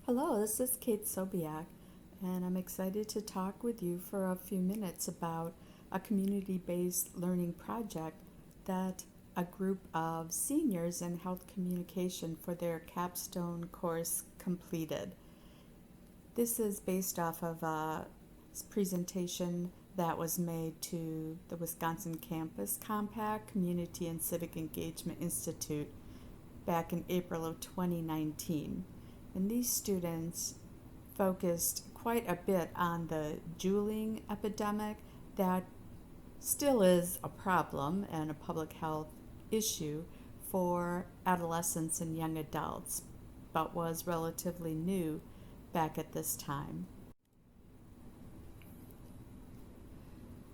Hello, this is Ksobiech, and I'm excited to talk with you for a few minutes about a community based learning project that a group of seniors in health communication for their capstone course completed. This is based off of a presentation that was made to the Wisconsin Campus Compact Community and Civic Engagement Institute back in April of 2019. And these students focused quite a bit on the juuling epidemic that still is a problem and a public health issue for adolescents and young adults, but was relatively new back at this time.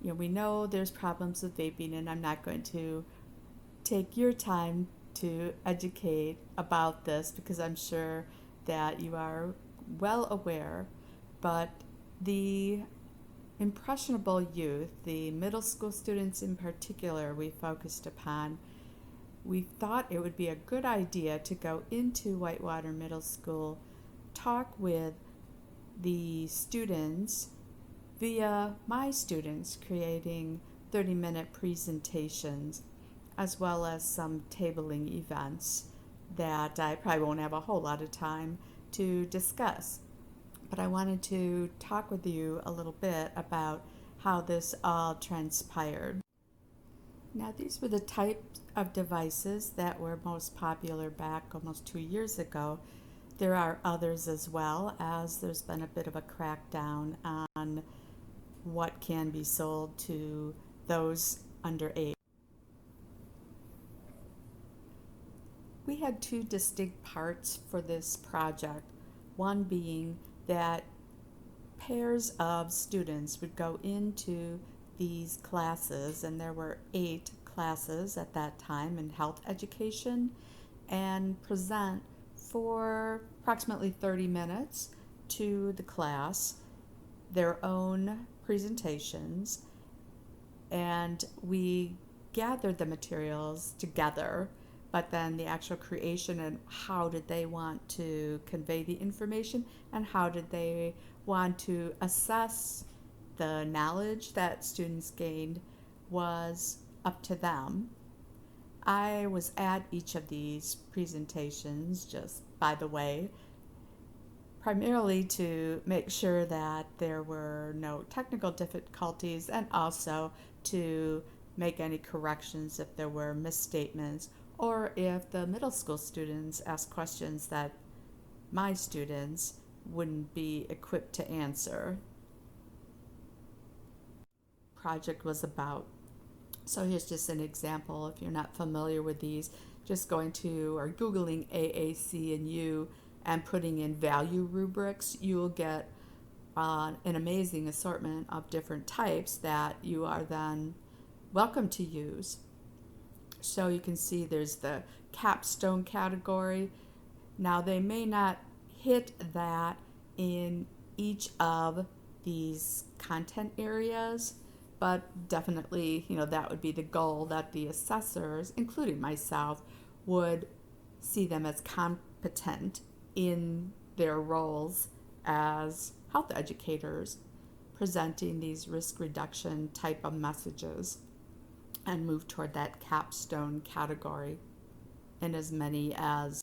We know there's problems with vaping, and I'm not going to take your time to educate about this because I'm sure that you are well aware, but the impressionable youth, the middle school students in particular, we focused upon. We thought it would be a good idea to go into Whitewater Middle School, talk with the students via my students creating 30-minute presentations as well as some tabling events that I probably won't have a whole lot of time to discuss. But I wanted to talk with you a little bit about how this all transpired. Now, these were the types of devices that were most popular back almost 2 years ago. There are others as well, as there's been a bit of a crackdown on what can be sold to those underage. We had two distinct parts for this project. One being that pairs of students would go into these classes, and there were 8 classes at that time in health education, and present for approximately 30 minutes to the class their own presentations, and we gathered the materials together, but then the actual creation and how did they want to convey the information and how did they want to assess the knowledge that students gained was up to them. I was at each of these presentations, just by the way, primarily to make sure that there were no technical difficulties and also to make any corrections if there were misstatements or if the middle school students asked questions that my students wouldn't be equipped to answer. Project was about. So here's just an example. If you're not familiar with these, just going to or Googling AAC and U and putting in value rubrics, you will get an amazing assortment of different types that you are then welcome to use. So you can see there's the capstone category. Now they may not hit that in each of these content areas, but definitely, that would be the goal, that the assessors, including myself, would see them as competent in their roles as health educators presenting these risk reduction type of messages and move toward that capstone category in as many as.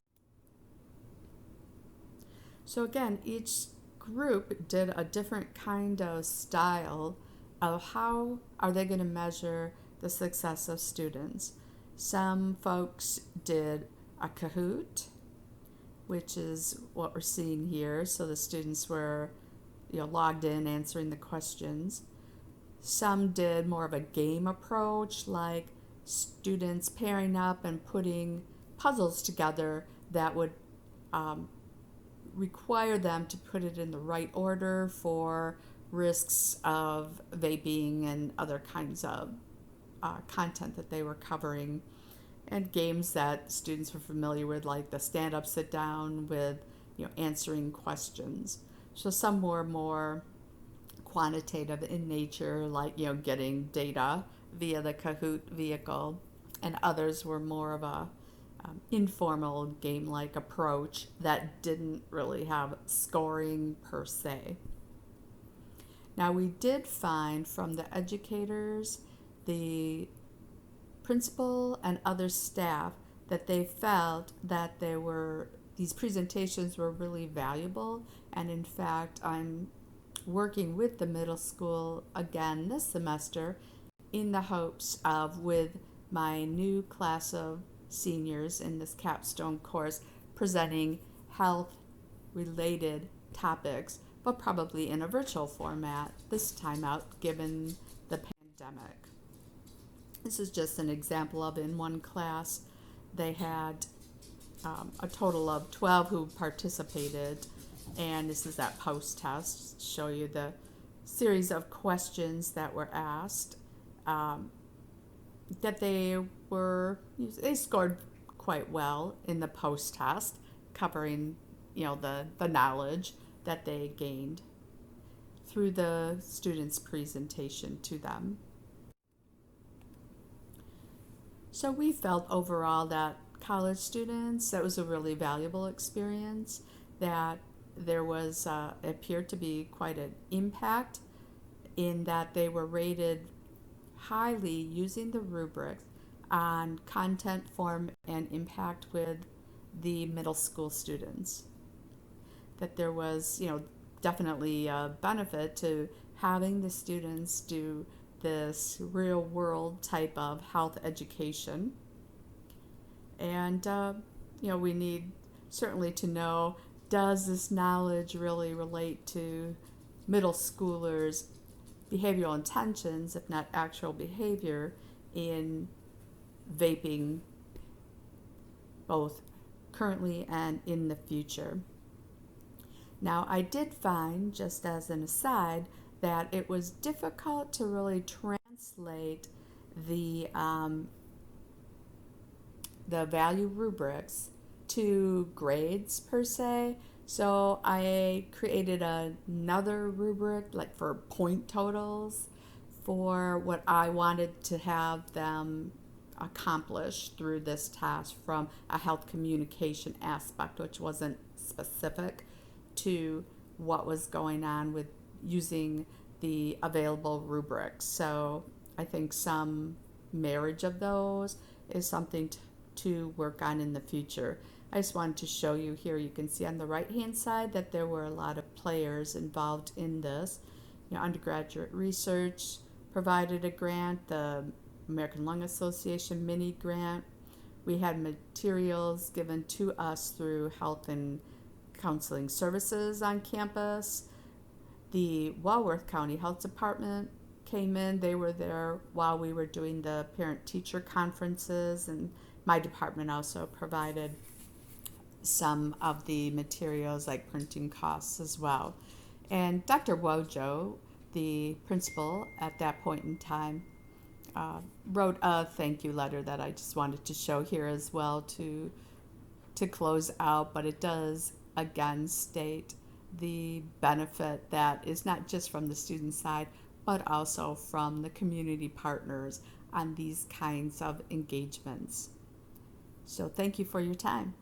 So again, each group did a different kind of style of how are they going to measure the success of students. Some folks did a Kahoot, which is what we're seeing here. So the students were logged in answering the questions. Some did more of a game approach, like students pairing up and putting puzzles together that would require them to put it in the right order for risks of vaping and other kinds of content that they were covering, and games that students were familiar with, like the stand up, sit down, with answering questions. So some were more quantitative in nature, like getting data via the Kahoot vehicle, and others were more of a informal game-like approach that didn't really have scoring per se. Now, we did find from the educators, the principal, and other staff that they felt that these presentations were really valuable. And in fact, I'm working with the middle school again this semester in the hopes of, with my new class of seniors in this capstone course, presenting health related topics, but probably in a virtual format this time out given the pandemic. This is just an example of, in one class they had a total of 12 who participated, and this is that post test, show you the series of questions that were asked, that they scored quite well in the post test, covering the knowledge that they gained through the students' presentation to them. So we felt overall that college students, that was a really valuable experience, that there was appeared to be quite an impact in that they were rated highly using the rubrics on content, form, and impact with the middle school students. That there was, definitely a benefit to having the students do this real world type of health education. And, we need certainly to know, does this knowledge really relate to middle schoolers' behavioral intentions, if not actual behavior, in vaping, both currently and in the future? Now, I did find, just as an aside, that it was difficult to really translate the value rubrics to grades per se. So I created another rubric, like for point totals, for what I wanted to have them accomplish through this task from a health communication aspect, which wasn't specific to what was going on with using the available rubrics. So I think some marriage of those is something to work on in the future. I just wanted to show you here, you can see on the right hand side that there were a lot of players involved in this. Undergraduate research provided a grant, the American Lung Association mini grant. We had materials given to us through Health and Counseling Services on campus. The Walworth County Health Department came in. They were there while we were doing the parent-teacher conferences, and my department also provided some of the materials like printing costs as well. And Dr. Wojo, the principal at that point in time, wrote a thank you letter that I just wanted to show here as well to close out, but it does again state the benefit that is not just from the student side, but also from the community partners on these kinds of engagements. So thank you for your time.